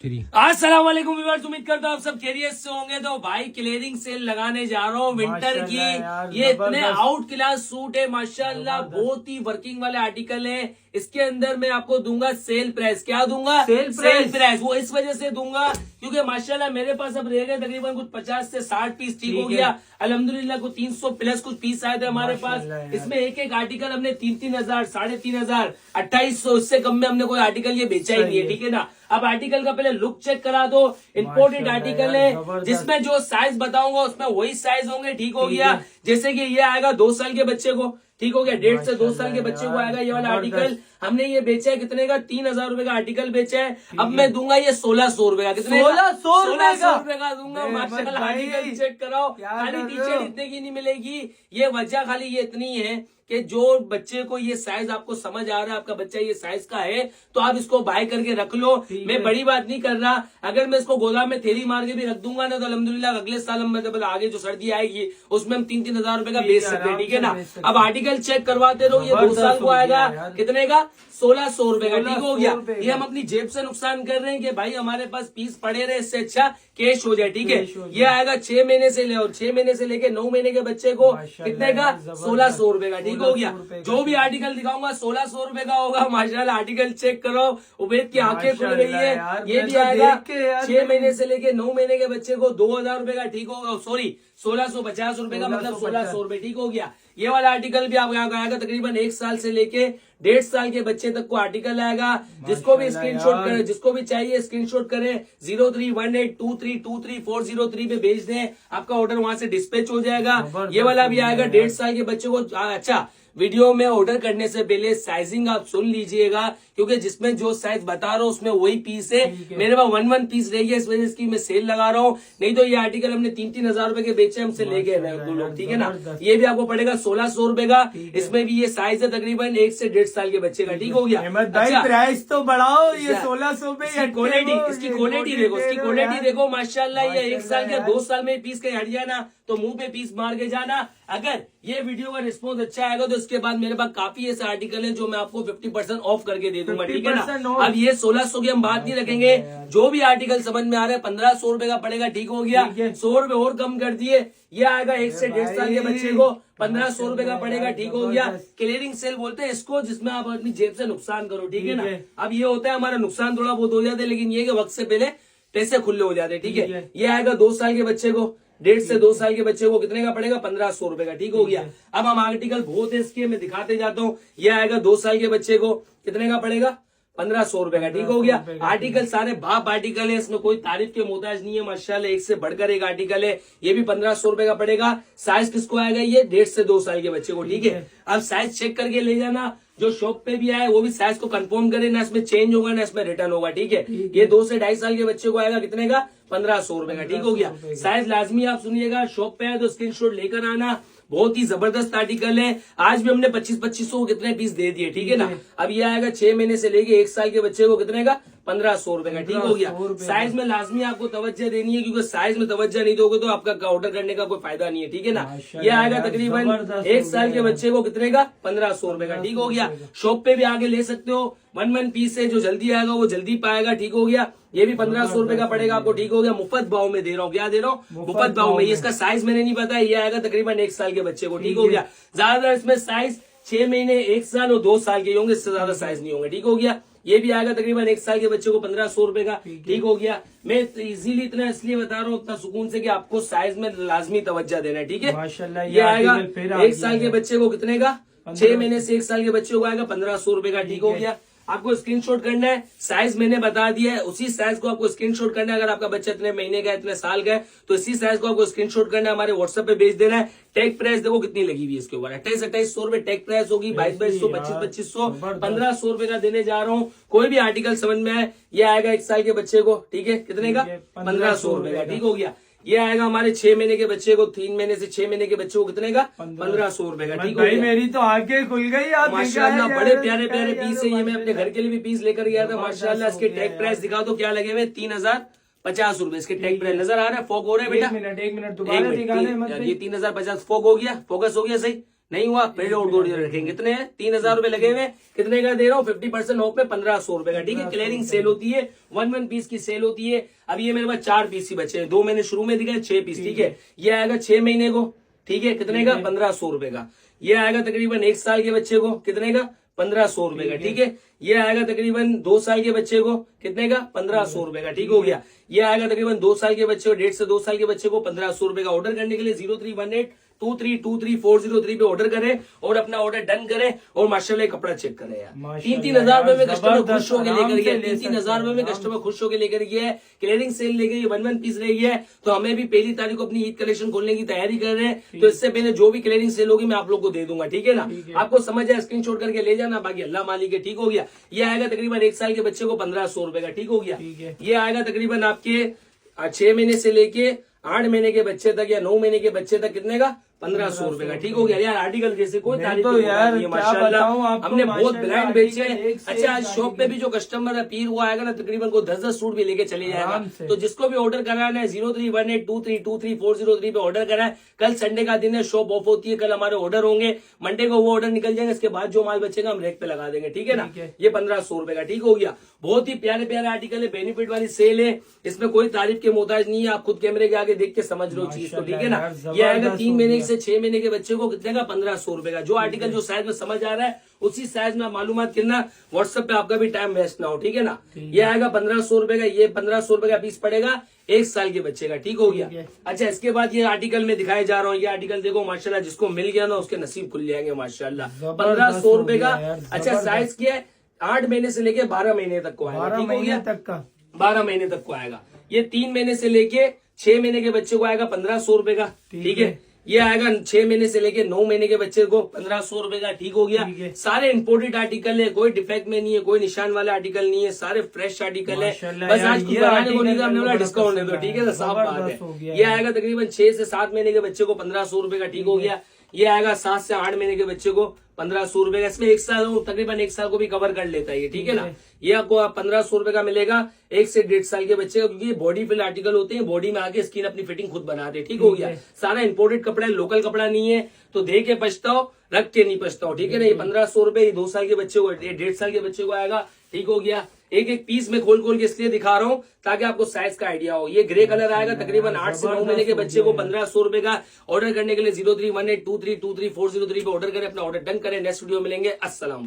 Free. अस्सलाम वालेकुम viewers, उम्मीद करता हूँ आप सब खैरियत से होंगे। तो भाई क्लियरिंग सेल लगाने जा रहा हूँ विंटर की। ये इतने आउट क्लास सूट है माशाल्लाह, बहुत ही वर्किंग वाले आर्टिकल है। इसके अंदर मैं आपको दूंगा सेल प्राइस। क्या दूंगा? Sale price. वो इस वजह से दूंगा क्योंकि माशाल्लाह मेरे पास अब रह गए तकरीबन कुछ 50 से 60 पीस। ठीक हो गया अल्हम्दुलिल्लाह, कुछ 300 प्लस कुछ पीस आए थे हमारे पास। इसमें एक एक आर्टिकल हमने 3-3 हजार, 3,500, 2,800, इससे कम में हमने कोई आर्टिकल ये बेचा ही नहीं है। ठीक है ना। अब आर्टिकल का पहले लुक चेक करा दो। इम्पोर्टेंट आर्टिकल है जिसमें जो साइज बताऊंगा उसमें वही साइज होंगे। ठीक हो गया। जैसे कि ये आएगा 2 साल के बच्चे को। ठीक हो गया। 1.5 से 2 साल के बच्चे को आएगा ये वाला आर्टिकल। हमने ये बेचा है कितने का? 3,000 रुपए का आर्टिकल बेचा है। अब मैं दूंगा ये 1,600 रुपए का। कितने? 1,600 रुपए का दूंगा। माशाल्लाह आर्टिकल चेक कराओ। खाली टी शर्ट इतने की नहीं मिलेगी। ये वजह खाली ये इतनी है कि जो बच्चे को ये साइज आपको समझ आ रहा है, आपका बच्चा ये साइज का है, तो आप इसको बाय करके रख लो। मैं बड़ी बात नहीं कर रहा। अगर मैं इसको गोदाम में थैली मार के भी रख दूंगा ना तो अल्हम्दुलिल्लाह अगले साल हम मतलब आगे जो सर्दी आएगी उसमें हम 3-3 हजार रुपए का बेच सकते हैं। ठीक है ना। अब आर्टिकल चेक करवाते रहो। ये 2 साल को आएगा कितने का? 1,600 रुपए का। ठीक हो गया। ये हम अपनी जेब से नुकसान कर रहे हैं कि भाई हमारे पास पीस पड़े रहे, इससे अच्छा कैश हो जाए। ठीक है। ये आएगा 6 महीने से ले और 6 महीने से लेके 9 महीने के बच्चे को कितने का? 1,600 रुपए का। ठीक हो गया। जो भी आर्टिकल दिखाऊंगा 1,600 रुपए का होगा। माशाल्लाह आर्टिकल चेक करो। उबैद की आंखें खुल गई है। ये भी आएगा 6 महीने से लेके 9 महीने के बच्चे को 2,000 रुपए का। ठीक होगा। सॉरी 1,650 रुपए का, मतलब 1,600 रुपए। ठीक हो गया। ये वाला आर्टिकल भी आपको यहाँ आएगा तकरीबन 1 साल से लेके 1.5 साल के बच्चे तक को आर्टिकल आएगा। जिसको भी स्क्रीनशॉट करें, जिसको भी चाहिए स्क्रीनशॉट करें, 0318233403 पे भेज दें। आपका ऑर्डर वहां से डिस्पैच हो जाएगा। ये वाला भी आएगा 1.5 साल के बच्चे को। अच्छा, वीडियो में ऑर्डर करने से पहले साइजिंग आप सुन लीजिएगा क्योंकि जिसमें जो साइज बता रहा हूँ उसमें वही पीस है। मेरे पास 1 पीस रह गया, इस वजह से मैं सेल लगा रहा हूँ। नहीं तो ये आर्टिकल हमने 3-3 हजार रुपए के बेचे, हमसे ले गए दो लोग। ठीक है ना। ये भी आपको पड़ेगा 1,600 रुपए का। इसमें भी ये साइज है तकरीबन 1 से 1.5 साल के बच्चे का। ठीक हो गया। अच्छा, प्राइस तो बढ़ाओ। ये 1,600 पे क्वालिटी, इसकी क्वालिटी देखो, इसकी क्वालिटी देखो माशाल्लाह। ये 1 साल के 2 साल में पीस के हट जाना तो मुंह पे पीस मार के जाना। अगर ये वीडियो का रिस्पॉन्स अच्छा आएगा तो इसके बाद मेरे पास काफी ऐसे आर्टिकल हैं जो मैं आपको 50% ऑफ करके दे दूंगा। ठीक है ना। अब ये 1,600 की हम बात नहीं रखेंगे। जो भी आर्टिकल समझ में आ रहा है 1,500 रुपए का पड़ेगा। ठीक हो गया। 100 रुपए और कम कर दिए। ये आएगा 1 से 1.5 साल के बच्चे को 1,500 रुपए का पड़ेगा। ठीक हो गया। क्लियरिंग सेल बोलते हैं इसको, जिसमें आप अपनी जेब से नुकसान करो। ठीक है ना। अब ये होता है हमारा नुकसान थोड़ा बहुत हो जाता है, लेकिन ये कि वक्त से पहले पैसे खुले हो जाते हैं। ठीक है। ये आएगा 2 साल के बच्चे को, 1.5 से 2 साल के बच्चे को कितने का पड़ेगा? 1,500 रुपए का। ठीक हो गया। अब हम आर्टिकल बहुत है इसके, मैं दिखाते जाता हूँ। ये आएगा 2 साल के बच्चे को कितने का पड़ेगा? 1,500 रुपए का। ठीक हो गया। आर्टिकल सारे बाप आर्टिकल है, इसमें कोई तारीफ के मोहताज नहीं है माशाल्लाह। एक से बढ़कर एक आर्टिकल है। ये भी 1,500 रुपए का पड़ेगा। साइज किसको आएगा? ये 1.5 से 2 साल के बच्चे को। ठीक है। अब साइज चेक करके ले जाना। जो शॉप पे भी आए वो भी साइज को कंफर्म करे, ना इसमें चेंज होगा ना इसमें रिटर्न होगा। ठीक है। ये 2 से 2.5 साल के बच्चे को आएगा कितने का? 1,500 रुपए का। ठीक हो गया। साइज लाजमी आप सुनिएगा। शॉप पे आए तो स्क्रीनशॉट लेकर आना। बहुत ही जबरदस्त आर्टिकल है। आज भी हमने 2500 कितने पीस दे दिए। ठीक है ना। अब ये आएगा 6 महीने से लेके 1 साल के बच्चे को कितने का? 1,500 रुपए का। ठीक हो गया। साइज में लाजमी आपको तवज्जो देनी है क्योंकि साइज में तवज्जो नहीं दोगे तो आपका ऑर्डर करने का कोई फायदा नहीं है। ठीक है ना। ये आएगा तकरीबन 1 साल के बच्चे को कितने का? 1,500 रुपए का। ठीक हो गया। शॉप पे भी आगे ले सकते हो। 1 पीस है, जो जल्दी आएगा वो जल्दी पाएगा। ठीक हो गया। ये भी 1,500 रुपए का पड़ेगा आपको। ठीक हो गया। मुफ्त भाव में दे रहा हूँ। क्या दे रहा हूँ? मुफ्त भाव में। इसका साइज मैंने नहीं बताया। ये आएगा तकरीबन 1 साल के बच्चे को। ठीक हो गया। ज्यादा इसमें साइज 6 महीने, 1 साल और 2 साल के होंगे, इससे ज्यादा साइज नहीं होंगे। ठीक हो गया। ये भी आएगा तकरीबन 1 साल के बच्चे को 1,500 रुपए का। ठीक हो गया। मैं इजीली इतना इसलिए बता रहा हूँ इतना सुकून से कि आपको साइज में लाजमी तवज्जो देना है। ठीक है। माशाल्लाह ये आएगा 1 साल के बच्चे को कितने का? 6 महीने से 1 साल के बच्चे को आएगा 1,500 रुपए का। ठीक हो गया। आपको स्क्रीनशॉट करना है। साइज मैंने बता दिया है, उसी साइज को आपको स्क्रीनशॉट करना है। अगर आपका बच्चा इतने महीने का, इतने साल का है तो इसी साइज को आपको स्क्रीनशॉट करना है, हमारे व्हाट्सएप पे भेज देना है। टैग प्राइस देखो कितनी लगी हुई है इसके ऊपर। 2800 रुपए टैग प्राइस होगी। 2200, 2500, 1,500 रुपए का देने जा रहा हूँ। कोई भी आर्टिकल समझ में आए। ये आएगा 1 साल के बच्चे को। ठीक है। कितने का? 1,500 रुपए का। ठीक हो गया। ये आएगा हमारे 6 महीने के बच्चे को, 3 महीने से 6 महीने के बच्चे को कितने का? 1,500 रुपए का। ठीक है। मेरी तो आंखें खुल गई। आप माशाल्लाह बड़े प्यारे प्यारे पीस है। ये मैं अपने घर के लिए भी पीस लेकर गया था माशाल्लाह। इसके टैग प्राइस दिखा दो क्या लगे हुए? 3,050 रुपए। इसके टैग प्राइस नजर आ रहा है? फोक हो रहा है बेटा? 1 मिनट दोबारा दिखा दे। ये 3,050 फोक हो गया। फोकस हो गया सही? नहीं हुआ फिर और रखेंगे। कितने हैं? 3,000 रुपए लगे हुए। कितने का दे रहा हूँ? 50% ऑफ में 1,500 रुपए का। ठीक है, क्लियरिंग सेल होती है, 1 पीस की सेल होती है। अब ये मेरे पास 4 पीस ही बचे हैं, 2 मैंने शुरू में दिखाए, 6 पीस। ठीक है, ये आएगा 6 महीने को। ठीक है, कितने का? 1,500 रुपए का। ये आएगा तकरीबन 1 साल के बच्चे को, कितने का? 1,500 रुपए का। ठीक है, ये आएगा तकरीबन 2 साल के बच्चे को, कितने का? 1,500 रुपए का। ठीक हो गया। ये आएगा तकरीबन 2 साल के बच्चे को, 1.5 से 2 साल के बच्चे को 1,500 रुपए का। ऑर्डर करने के लिए 031823233403 पे ऑर्डर करें और अपना ऑर्डर डन करें और माशाल्लाह कपड़ा चेक करें यार। 3,000 रुपए में कस्टमर खुश होकर लेकर गया। 3,000 रुपए में कस्टमर खुश होकर लेकर गया है। क्लियरिंग सेल लेकर ये 1 पीस रही है। तो हमें भी 1 तारीख को अपनी ईद कलेक्शन खोलने की तैयारी कर रहे हैं। तो इससे पहले जो भी क्लियरिंग सेल होगी मैं आप लोग को दे दूंगा। ठीक है ना, आपको समझ आए स्क्रीनशॉट करके ले जाना, बाकी अल्लाह मालिक है। ठीक हो गया। ये आएगा तकरीबन 1 साल के बच्चे को 1,500 रुपए का। ठीक हो गया। ये आएगा तकरीबन आपके 6 महीने से लेके 8 महीने के बच्चे तक या 9 महीने के बच्चे तक, कितने का? 1,500 रुपए का। ठीक हो गया यार। आर्टिकल जैसे कोई तारीफ तो की यार बात नहीं है, क्या माशाल्लाह बताऊं आपको, हमने बहुत माशाल्लाह ब्रांड बेचे हैं। आर्टिकल एक से अच्छा, आज एक शॉप पे भी जो कस्टमर है पीर वो आएगा ना, तकरीबन को 10-10 सूट भी लेके चले जाएगा। आराम से। तो जिसको भी ऑर्डर कराना है 031823233403 पे ऑर्डर करा है। कल संडे का दिन है, शॉप ऑफ होती है, कल हमारे ऑर्डर होंगे। मंडे को वो ऑर्डर निकल जाएंगे, इसके बाद जो माल बचेगा हम रेक पे लगा देंगे। ठीक है ना, ये 1,500 रुपए का। ठीक हो गया। बहुत ही प्यारे प्यारे आर्टिकल है, बेनिफिट वाली सेल है, इसमें कोई तारीफ के मोहताज नहीं है। आप खुद कैमरे के आगे देख के समझ लो चीज को। ठीक है ना, ये आएगा 3 महीने से 6 महीने के बच्चे को, कितने का? 1,500 रुपए का। जो आर्टिकल जो साइज में समझ आ रहा है उसी साइज में मालूमात करना, व्हाट्सएप पे आपका भी टाइम वेस्ट ना हो। ठीक है ना, ये आएगा 1,500 रुपए का। ये 1,500 रुपए का पीस पड़ेगा 1 साल के बच्चे का। ठीक हो गया। अच्छा, इसके बाद ये आर्टिकल में दिखाए जा रहा हूँ। ये आर्टिकल देखो माशाल्लाह, जिसको मिल गया ना उसके नसीब खुल जाएंगे माशाल्लाह। 1,500 रुपए का। अच्छा, साइज क्या है? 8 महीने से लेके 12 महीने तक को आएगा। ठीक हो गया, तक का 12 महीने तक को आएगा। ये 3 महीने से लेके 6 महीने के बच्चे को आएगा 1,500 रुपए का। ठीक है, ये आएगा 6 महीने से लेके 9 महीने के बच्चे को 1,500 रुपए का। ठीक हो गया। सारे इंपोर्टेड आर्टिकल है, कोई डिफेक्ट में नहीं है, कोई निशान वाला आर्टिकल नहीं है, सारे फ्रेश आर्टिकल है। बस आज कुछ बनाने को नहीं, हमने बोला डिस्काउंट दे दो। ठीक है ना, साफ बात है। ये आएगा तकरीबन 6 से 7 महीने के बच्चे को 1,500 रुपए का। ठीक हो गया। ये आएगा 7 से 8 महीने के बच्चे को 1,500 रुपए का। इसमें 1 साल तकरीबन 1 साल को भी कवर कर लेता है ये। ठीक है ना, ये आपको 1,500 रुपए का मिलेगा 1 से 1.5 साल के बच्चे का, क्योंकि बॉडी फिल आर्टिकल होते हैं, बॉडी में आके स्किन अपनी फिटिंग खुद बनाते हैं। ठीक हो गया। सारा इंपोर्टेड कपड़ा है, लोकल कपड़ा नहीं है। तो दे के पछताओ, रख के नहीं पछताओ। ठीक है ना, ये 1,500 रुपए 2 साल के बच्चे को, 1.5 साल के बच्चे को आएगा। ठीक हो गया। एक एक पीस में खोल खोल के इसलिए दिखा रहा हूँ ताकि आपको साइज का आइडिया हो। ये ग्रे कलर आएगा तकरीबन 8 से 9 महीने के बच्चे को 1,500 रुपए का। ऑर्डर करने के लिए 0318232403 पे ऑर्डर करें, अपना ऑर्डर डन करें। नेक्स्ट वीडियो मिलेंगे। अस्सलाम।